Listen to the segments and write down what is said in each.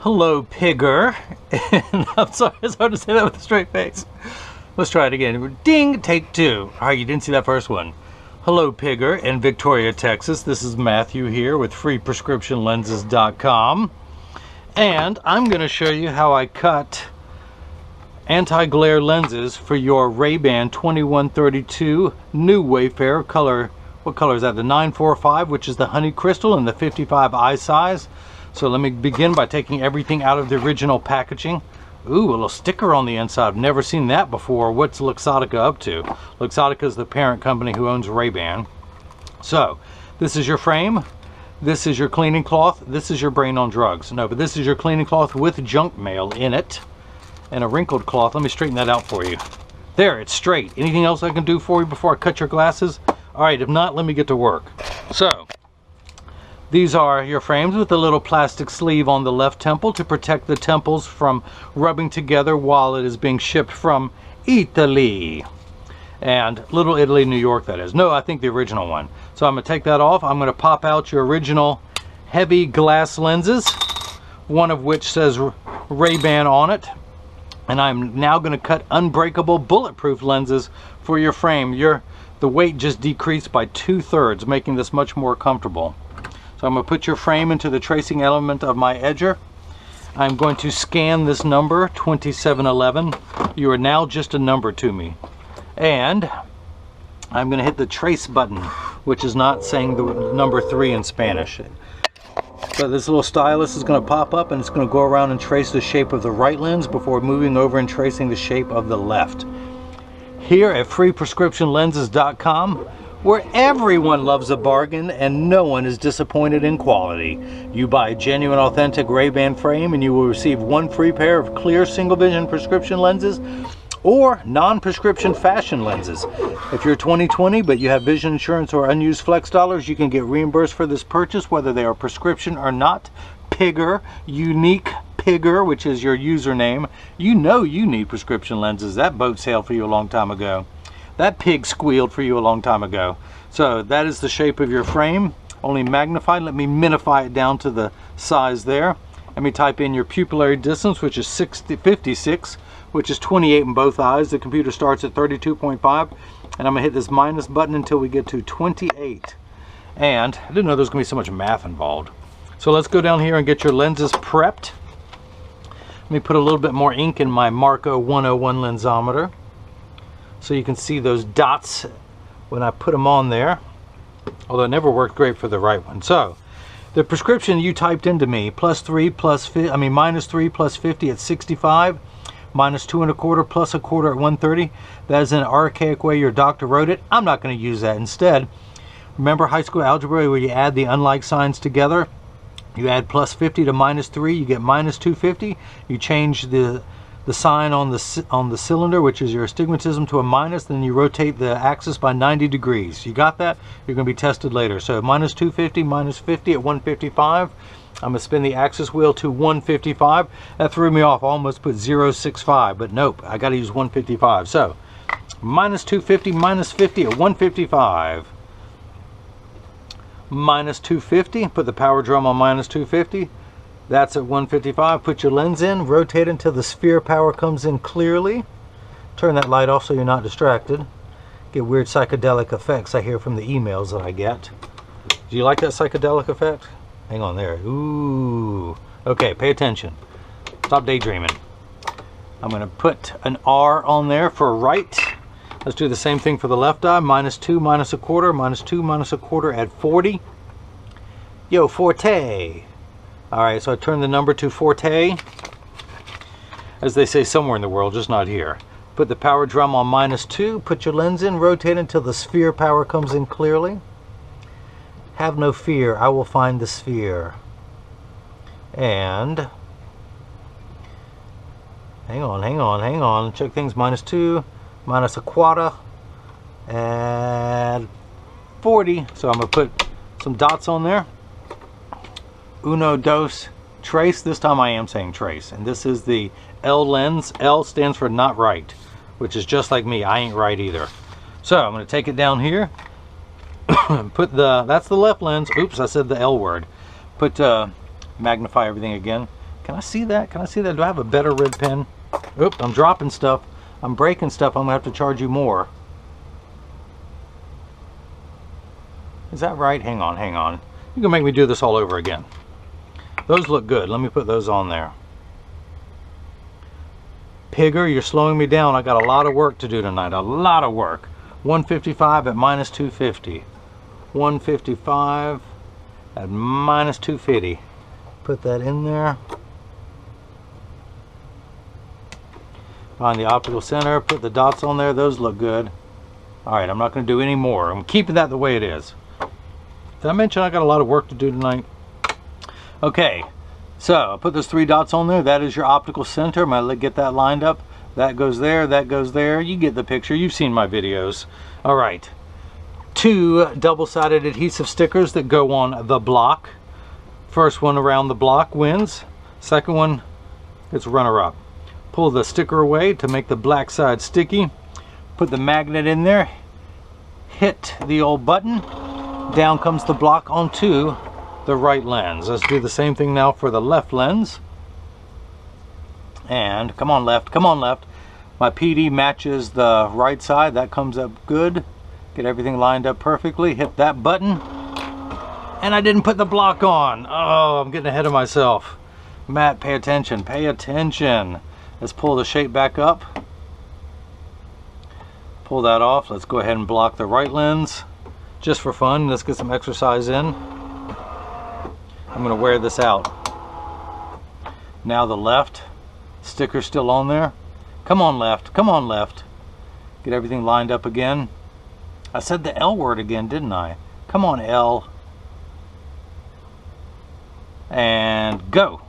Hello, Pigger. And I'm sorry, it's hard to say that with a straight face. Let's try it again. Ding, take two. All right, you didn't see that first one. Hello, Pigger in Victoria, Texas. This is Matthew here with freeprescriptionlenses.com. And I'm going to show you how I cut anti-glare lenses for your RayBan 2132 new Wayfarer color. What color is that? The 945, which is the honey crystal, and the 55 eye size. So let me begin by taking everything out of the original packaging. Ooh, a little sticker on the inside. I've never seen that before. What's Luxottica up to? Luxottica is the parent company who owns RayBan. So, this is your frame. This is your cleaning cloth. This is your brain on drugs. No, but this is your cleaning cloth with junk mail in it. And a wrinkled cloth. Let me straighten that out for you. There, it's straight. Anything else I can do for you before I cut your glasses? Alright, if not, let me get to work. So, these are your frames with a little plastic sleeve on the left temple to protect the temples from rubbing together while it is being shipped from Italy. And Little Italy, New York, that is. No, I think the original one. So I'm going to take that off. I'm going to pop out your original heavy glass lenses, one of which says RayBan on it. And I'm now going to cut unbreakable bulletproof lenses for your frame. The weight just decreased by 2/3, making this much more comfortable. So I'm going to put your frame into the tracing element of my edger. I'm going to scan this number, 2711. You are now just a number to me. And I'm going to hit the trace button, which is not saying the number 3 in Spanish. So this little stylus is going to pop up and it's going to go around and trace the shape of the right lens before moving over and tracing the shape of the left. Here at freeprescriptionlenses.com, where everyone loves a bargain and no one is disappointed in quality. You buy a genuine, authentic RayBan frame and you will receive one free pair of clear single vision prescription lenses or non-prescription fashion lenses. If you're 20/20 but you have vision insurance or unused flex dollars, you can get reimbursed for this purchase whether they are prescription or not. Pigger, unique Pigger, which is your username. You know you need prescription lenses. That boat sailed for you a long time ago. That pig squealed for you a long time ago. So that is the shape of your frame, only magnified. Let me minify it down to the size there. Let me type in your pupillary distance, which is 56, which is 28 in both eyes. The computer starts at 32.5, and I'm gonna hit this minus button until we get to 28. And I didn't know there was gonna be so much math involved. So let's go down here and get your lenses prepped. Let me put a little bit more ink in my Marco 101 lensometer, so you can see those dots when I put them on there, although it never worked great for the right one. So the prescription you typed into me, minus 3 plus 50 at 65, minus 2 1/4 plus 1/4 at 130. That is an archaic way your doctor wrote it. I'm not going to use that. Instead, remember high school algebra where you add the unlike signs together? You add plus 50 to minus 3, you get minus 250. You change the sign on the cylinder, which is your astigmatism, to a minus, then you rotate the axis by 90 degrees. You got that? You're going to be tested later. So minus 250, minus 50 at 155. I'm going to spin the axis wheel to 155. That threw me off. I almost put 065, but nope, I got to use 155. So minus 250, minus 50 at 155. Minus 250, put the power drum on minus 250. That's at 155. Put your lens in, rotate until the sphere power comes in clearly. Turn that light off so you're not distracted. Get weird psychedelic effects I hear from the emails that I get. Do you like that psychedelic effect? Hang on there. Ooh. Okay, pay attention. Stop daydreaming. I'm going to put an R on there for right. Let's do the same thing for the left eye. Minus 2, minus 1/4, minus 2, minus 1/4 at 40. Yo, forte. Alright, so I turn the number to forte, as they say somewhere in the world, just not here. Put the power drum on minus 2, put your lens in, rotate until the sphere power comes in clearly. Have no fear, I will find the sphere. And, hang on, check things, minus 2, minus 1/4, and 40. So I'm going to put some dots on there. Uno, dos, trace. This time I am saying trace. And this is the L lens. L stands for not right, which is just like me. I ain't right either. So I'm going to take it down here. Put that's the left lens. Oops, I said the L word. Magnify everything again. Can I see that? Can I see that? Do I have a better red pen? Oops, I'm dropping stuff. I'm breaking stuff. I'm gonna have to charge you more. Is that right? Hang on, hang on. You can make me do this all over again. Those look good. Let me put those on there. Pigger, you're slowing me down. I got a lot of work to do tonight. A lot of work. 155 at minus 250. 155 at minus 250. Put that in there. Find the optical center. Put the dots on there. Those look good. Alright, I'm not going to do any more. I'm keeping that the way it is. Did I mention I got a lot of work to do tonight? Okay, so I put those 3 dots on there. That is your optical center. I'm going to get that lined up. That goes there, that goes there. You get the picture. You've seen my videos. All right. 2 double-sided adhesive stickers that go on the block. First one around the block wins. Second one gets runner-up. Pull the sticker away to make the black side sticky. Put the magnet in there. Hit the old button. Down comes the block onto the right lens. Let's do the same thing now for the left lens. And come on left, come on left. My PD matches the right side. That comes up good. Get everything lined up perfectly. Hit that button. And I didn't put the block on. Oh, I'm getting ahead of myself. Matt, pay attention, pay attention. Let's pull the shape back up. Pull that off. Let's go ahead and block the right lens. Just for fun, let's get some exercise in. I'm gonna wear this out. Now the left. Sticker's still on there. Come on left, come on left. Get everything lined up again. I said the L word again, didn't I? Come on, L. And go.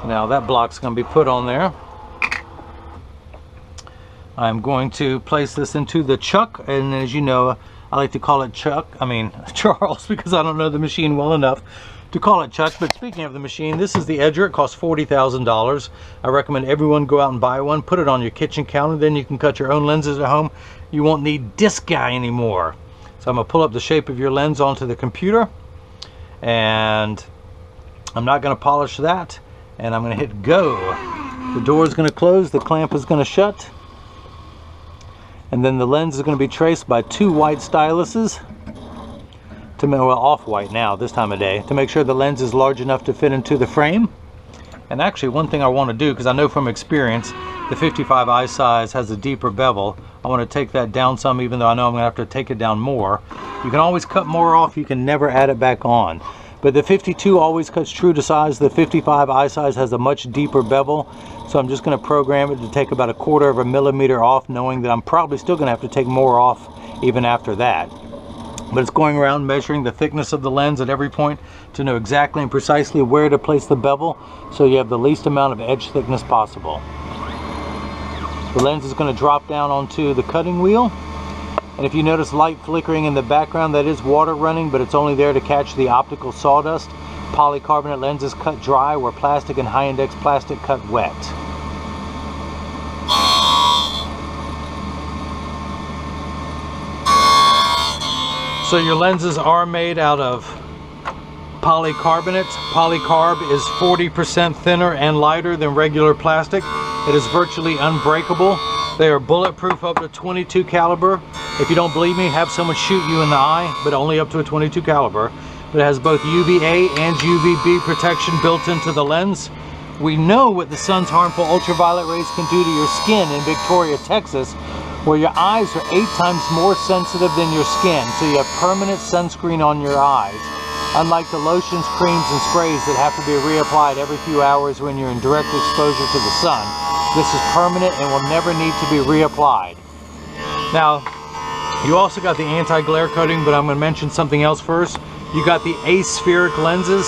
Now that block's going to be put on there. I'm going to place this into the chuck, and as you know, I like to call it Charles, because I don't know the machine well enough to call it Chuck. But speaking of the machine, this is the Edger. It costs $40,000. I recommend everyone go out and buy one. Put it on your kitchen counter. Then you can cut your own lenses at home. You won't need this guy anymore. So I'm going to pull up the shape of your lens onto the computer. And I'm not going to polish that. And I'm going to hit go. The door is going to close. The clamp is going to shut. And then the lens is going to be traced by 2 white styluses. Well, off-white now, this time of day, to make sure the lens is large enough to fit into the frame. And actually, one thing I want to do, because I know from experience, the 55 eye size has a deeper bevel. I want to take that down some, even though I know I'm going to have to take it down more. You can always cut more off, you can never add it back on. But the 52 always cuts true to size. The 55 eye size has a much deeper bevel. So I'm just going to program it to take about 1/4 of a millimeter off, knowing that I'm probably still going to have to take more off even after that. But it's going around measuring the thickness of the lens at every point to know exactly and precisely where to place the bevel, so you have the least amount of edge thickness possible. The lens is going to drop down onto the cutting wheel. And if you notice light flickering in the background, that is water running, but it's only there to catch the optical sawdust. Polycarbonate lenses cut dry, where plastic and high-index plastic cut wet. So your lenses are made out of polycarbonate. Polycarb is 40% thinner and lighter than regular plastic. It is virtually unbreakable. They are bulletproof up to 22 caliber. If you don't believe me, have someone shoot you in the eye, but only up to a 22 caliber. But it has both UVA and UVB protection built into the lens. We know what the sun's harmful ultraviolet rays can do to your skin in Victoria, Texas, where your eyes are 8 times more sensitive than your skin, so you have permanent sunscreen on your eyes. Unlike the lotions, creams, and sprays that have to be reapplied every few hours when you're in direct exposure to the sun, this is permanent and will never need to be reapplied. Now, you also got the anti-glare coating, but I'm going to mention something else first. You got the aspheric lenses,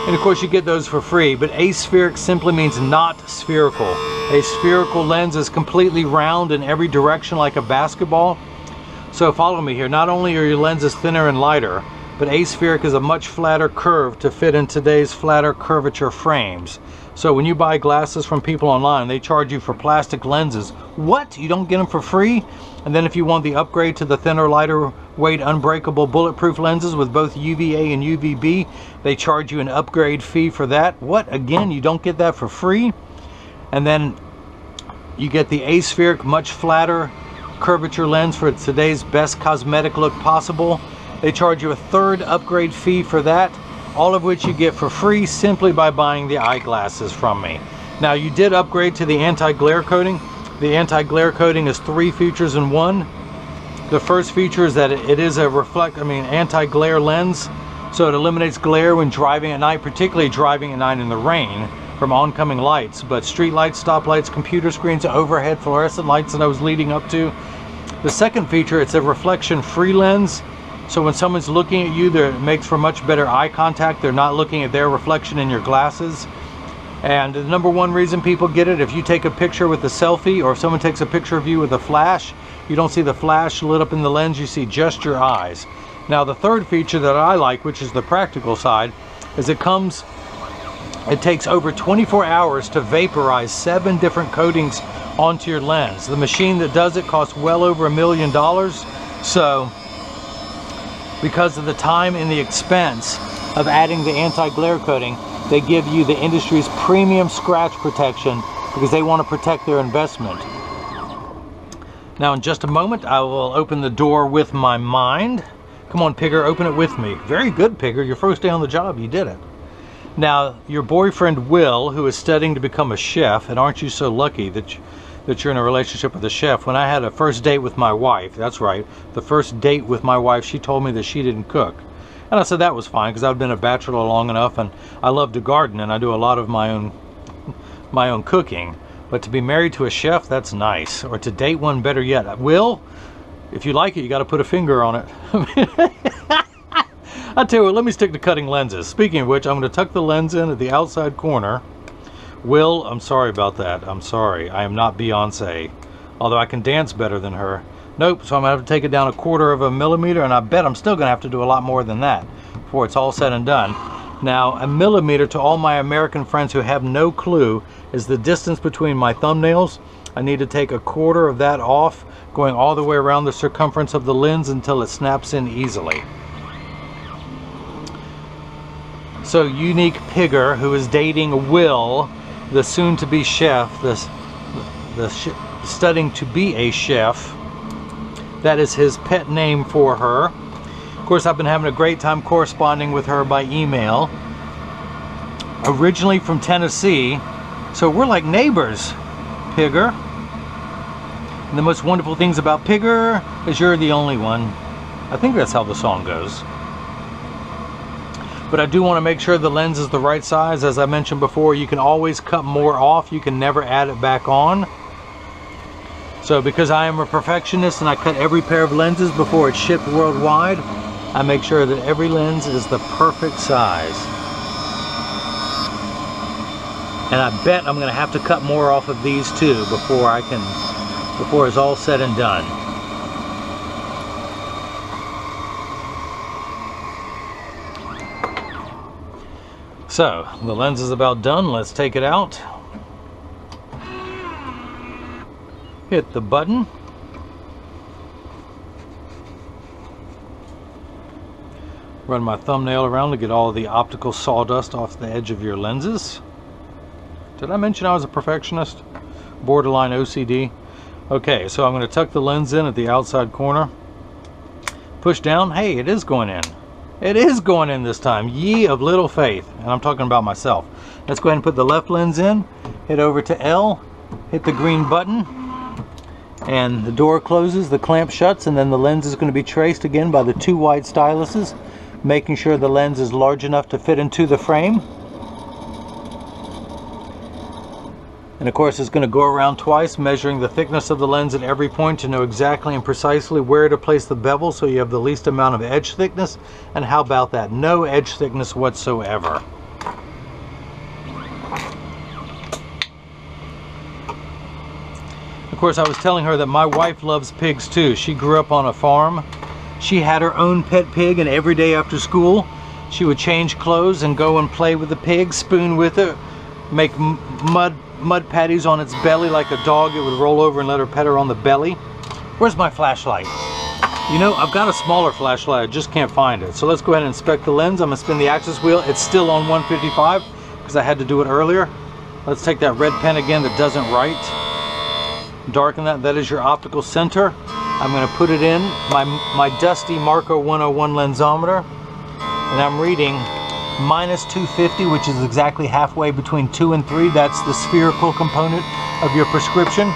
and of course you get those for free, but aspheric simply means not spherical. A spherical lens is completely round in every direction like a basketball. So follow me here. Not only are your lenses thinner and lighter, but aspheric is a much flatter curve to fit in today's flatter curvature frames. So when you buy glasses from people online, they charge you for plastic lenses. What? You don't get them for free? And then if you want the upgrade to the thinner, lighter weight, unbreakable, bulletproof lenses with both UVA and UVB, they charge you an upgrade fee for that. What? Again, you don't get that for free. And then you get the aspheric, much flatter curvature lens for today's best cosmetic look possible. They charge you a third upgrade fee for that, all of which you get for free simply by buying the eyeglasses from me. Now, you did upgrade to the anti-glare coating. The anti-glare coating is 3 features in one. The first feature is that it is a anti-glare lens, so it eliminates glare when driving at night, particularly driving at night in the rain from oncoming lights, but street lights, stoplights, computer screens, overhead fluorescent lights that I was leading up to. The second feature, it's a reflection-free lens, so when someone's looking at you, it makes for much better eye contact. They're not looking at their reflection in your glasses. And the number one reason people get it, if you take a picture with a selfie, or if someone takes a picture of you with a flash, you don't see the flash lit up in the lens, you see just your eyes. Now, the third feature that I like, which is the practical side, is it takes over 24 hours to vaporize 7 different coatings onto your lens. The machine that does it costs well over $1 million. So, because of the time and the expense of adding the anti-glare coating, they give you the industry's premium scratch protection because they want to protect their investment. Now, in just a moment, I will open the door with my mind. Come on, Pigger, open it with me. Very good, Pigger. Your first day on the job, you did it. Now, your boyfriend Will, who is studying to become a chef, and aren't you so lucky that you're in a relationship with a chef? When I had a first date with my wife, that's right, the first date with my wife, she told me that she didn't cook. And I said that was fine because I've been a bachelor long enough, and I love to garden, and I do a lot of my own cooking. But to be married to a chef, that's nice. Or to date one, better yet. Will, if you like it, you got to put a finger on it. I tell you what, let me stick to cutting lenses. Speaking of which, I'm going to tuck the lens in at the outside corner. Will, I'm sorry about that. I'm sorry. I am not Beyonce. Although I can dance better than her. Nope, so I'm going to have to take it down 1/4 millimeter, and I bet I'm still going to have to do a lot more than that before it's all said and done. Now, 1 millimeter, to all my American friends who have no clue, is the distance between my thumbnails. I need to take 1/4 of that off, going all the way around the circumference of the lens until it snaps in easily. So, Unique Pigger, who is dating Will, the soon-to-be chef, studying to be a chef, that is his pet name for her. Of course, I've been having a great time corresponding with her by email. Originally from Tennessee, so we're like neighbors, Pigger. And the most wonderful things about Pigger is you're the only one. I think that's how the song goes. But I do want to make sure the lens is the right size. As I mentioned before, you can always cut more off. You can never add it back on. So because I am a perfectionist and I cut every pair of lenses before it's shipped worldwide, I make sure that every lens is the perfect size. And I bet I'm going to have to cut more off of these too before it's all said and done. So, the lens is about done. Let's take it out. Hit the button. Run my thumbnail around to get all the optical sawdust off the edge of your lenses. Did I mention I was a perfectionist? Borderline OCD. Okay, so I'm going to tuck the lens in at the outside corner. Push down. Hey, it is going in. It is going in this time. Ye of little faith. And I'm talking about myself. Let's go ahead and put the left lens in. Hit over to L. Hit the green button. And the door closes, the clamp shuts, and then the lens is going to be traced again by the 2 wide styluses, making sure the lens is large enough to fit into the frame. And of course, it's going to go around twice, measuring the thickness of the lens at every point to know exactly and precisely where to place the bevel so you have the least amount of edge thickness. And how about that? No edge thickness whatsoever. Of course, I was telling her that my wife loves pigs too. She grew up on a farm. She had her own pet pig, and every day after school, she would change clothes and go and play with the pig, spoon with it, make mud patties on its belly like a dog. It would roll over and let her pet her on the belly. Where's my flashlight? You know, I've got a smaller flashlight, I just can't find it. So let's go ahead and inspect the lens. I'm gonna spin the axis wheel. It's still on 155 because I had to do it earlier. Let's take that red pen again that doesn't write. Darken that. That is your optical center. I'm gonna put it in my dusty Marco 101 lensometer, and I'm reading minus 250, which is exactly halfway between 2 and 3. That's the spherical component of your prescription.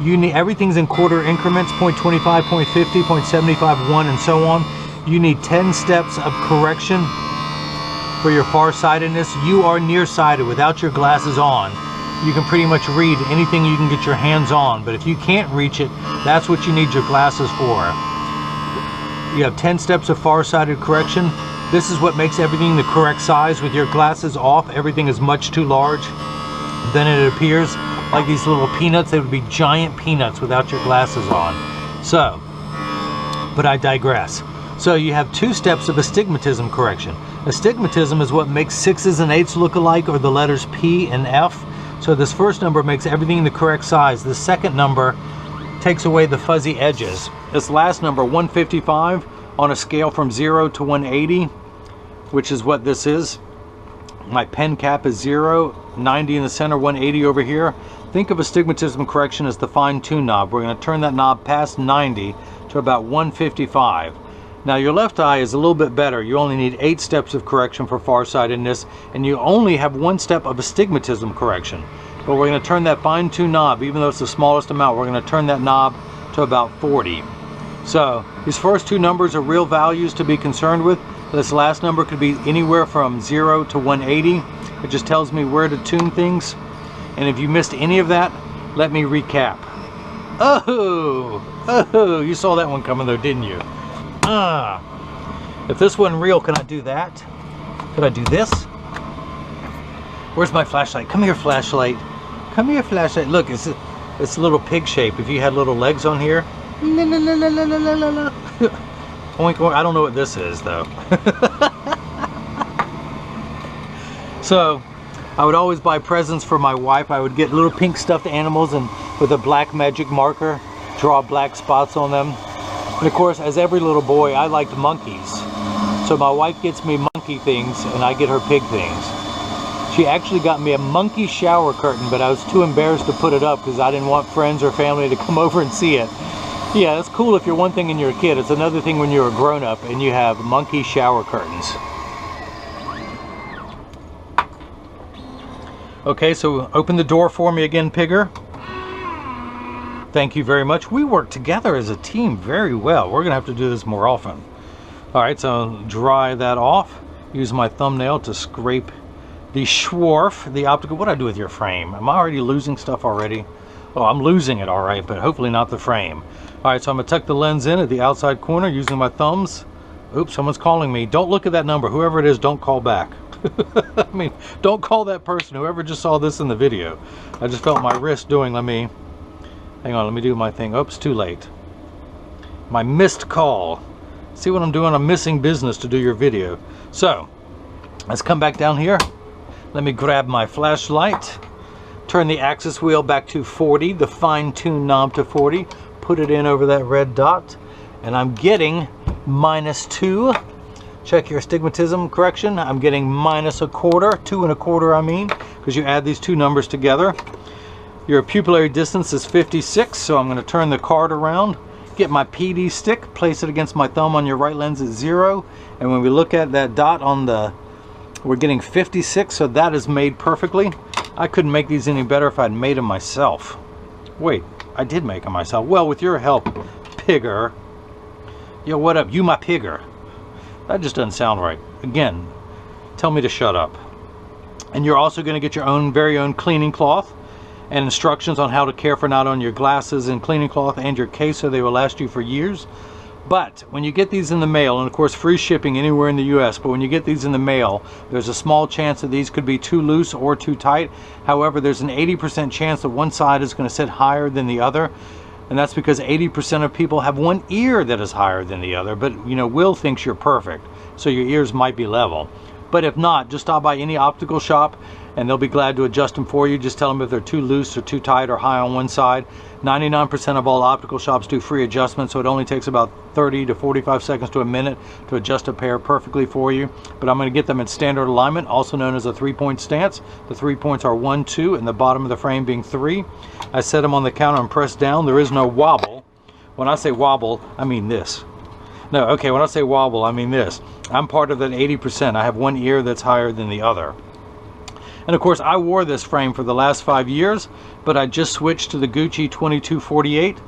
You need, everything's in quarter increments, 0.25, 0.50, 0.75, 1, and so on. You need 10 steps of correction for your farsightedness. You are nearsighted without your glasses on. You can pretty much read anything you can get your hands on, but if you can't reach it, that's what you need your glasses for. You have 10 steps of farsighted correction. This is what makes everything the correct size. With your glasses off, everything is much too large. Then it appears like these little peanuts. They would be giant peanuts without your glasses on. So, but I digress. So you have 2 steps of astigmatism correction. Astigmatism is what makes 6s and 8s look alike, or the letters P and F. So this first number makes everything the correct size. The second number takes away the fuzzy edges. This last number, 155, on a scale from 0 to 180, which is what this is. My pen cap is 0, 90 in the center, 180 over here. Think of astigmatism correction as the fine-tune knob. We're going to turn that knob past 90 to about 155. Now your left eye is a little bit better. You only need 8 steps of correction for farsightedness, and you only have 1 step of astigmatism correction. But we're going to turn that fine-tune knob, even though it's the smallest amount, we're going to turn that knob to about 40. So these first 2 numbers are real values to be concerned with. This last number could be anywhere from 0 to 180. It just tells me where to tune things. And if you missed any of that, let me recap. Oh, you saw that one coming though, didn't you? If this wasn't real, can I do that? Could I do this? Where's my flashlight? Come here, flashlight. Come here, flashlight. Look, it's a little pig shape. If you had little legs on here. La, la, la, la, la, la, la, la. Oink, oink. I don't know what this is though. So I would always buy presents for my wife. I would get little pink stuffed animals and with a black magic marker draw black spots on them. And of course, as every little boy, I liked monkeys. So my wife gets me monkey things and I get her pig things. She actually got me a monkey shower curtain, but I was too embarrassed to put it up because I didn't want friends or family to come over and see it. Yeah, that's cool if you're one thing and you're a kid. It's another thing when you're a grown-up and you have monkey shower curtains. Okay, so open the door for me again, Pigger. Thank you very much. We work together as a team very well. We're gonna have to do this more often. All right, so dry that off. Use my thumbnail to scrape the schwarf, the optical. What do I do with your frame? Am I already losing stuff already? Oh, I'm losing it, all right, but hopefully not the frame. All right, so I'm gonna tuck the lens in at the outside corner using my thumbs. Oops, someone's calling me. Don't look at that number. Whoever it is, don't call back. I mean, don't call that person, whoever just saw this in the video. I just felt my wrist doing, hang on, let me do my thing. Oops, too late. My missed call. See what I'm doing? I'm missing business to do your video. So, let's come back down here. Let me grab my flashlight. Turn the axis wheel back to 40, the fine-tune knob to 40. Put it in over that red dot. And I'm getting -2. Check your astigmatism correction. I'm getting -1/4, 2 1/4 I mean, because you add these 2 numbers together. Your pupillary distance is 56, so I'm going to turn the card around, get my PD stick, place it against my thumb on your right lens at 0, and when we look at that dot on the, we're getting 56, so that is made perfectly. I couldn't make these any better if I'd made them myself. Wait, I did make them myself. Well, with your help, Pigger. Yo, what up? You my Pigger. That just doesn't sound right. Again, tell me to shut up. And you're also going to get your own very own cleaning cloth and instructions on how to care for not only your glasses and cleaning cloth and your case, so they will last you for years. But when you get these in the mail, and of course free shipping anywhere in the US, but when you get these in the mail, there's a small chance that these could be too loose or too tight. However, there's an 80% chance that one side is going to sit higher than the other. And that's because 80% of people have one ear that is higher than the other. But, you know, Will thinks you're perfect, so your ears might be level. But if not, just stop by any optical shop and they'll be glad to adjust them for you. Just tell them if they're too loose or too tight or high on one side. 99% of all optical shops do free adjustments, so it only takes about 30 to 45 seconds to a minute to adjust a pair perfectly for you. But I'm going to get them in standard alignment, also known as a 3-point stance. The 3 points are 1, 2, and the bottom of the frame being 3. I set them on the counter and press down. There is no wobble. When I say wobble, I mean this. No, okay, when I say wobble, I mean this. I'm part of that 80%. I have one ear that's higher than the other. And of course, I wore this frame for the last 5 years, but I just switched to the Gucci 2248.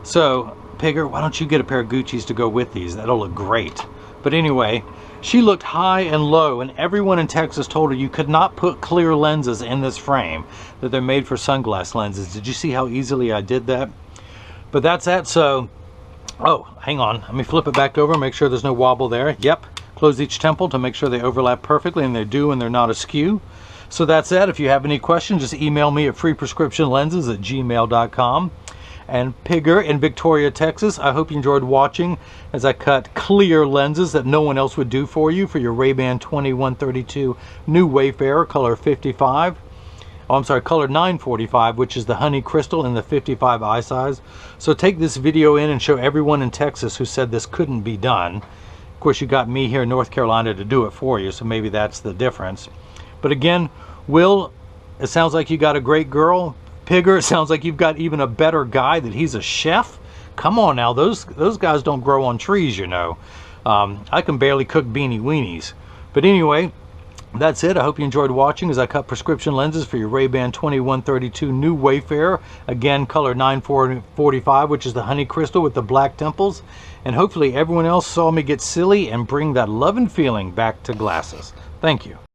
So, Pigger, why don't you get a pair of Gucci's to go with these? That'll look great. But anyway, she looked high and low, and everyone in Texas told her you could not put clear lenses in this frame, that they're made for sunglass lenses. Did you see how easily I did that? But that's that. So, oh, hang on. Let me flip it back over, make sure there's no wobble there. Yep. Close each temple to make sure they overlap perfectly, and they do, and they're not askew. So that's it. If you have any questions, just email me at freeprescriptionlenses@gmail.com. And Pigger in Victoria, Texas, I hope you enjoyed watching as I cut clear lenses that no one else would do for you for your RayBan 2132 new Wayfarer color 55. Oh, I'm sorry, color 945, which is the honey crystal in the 55 eye size. So take this video in and show everyone in Texas who said this couldn't be done. Of course, you got me here in North Carolina to do it for you, so maybe that's the difference. But again, Will, it sounds like you got a great girl. Pigger, it sounds like you've got even a better guy, that he's a chef. Come on now, those guys don't grow on trees, you know. I can barely cook beanie weenies. But anyway, that's it. I hope you enjoyed watching as I cut prescription lenses for your RayBan 2132 new Wayfarer. Again, color 945, which is the honey crystal with the black temples. And hopefully everyone else saw me get silly and bring that love and feeling back to glasses. Thank you.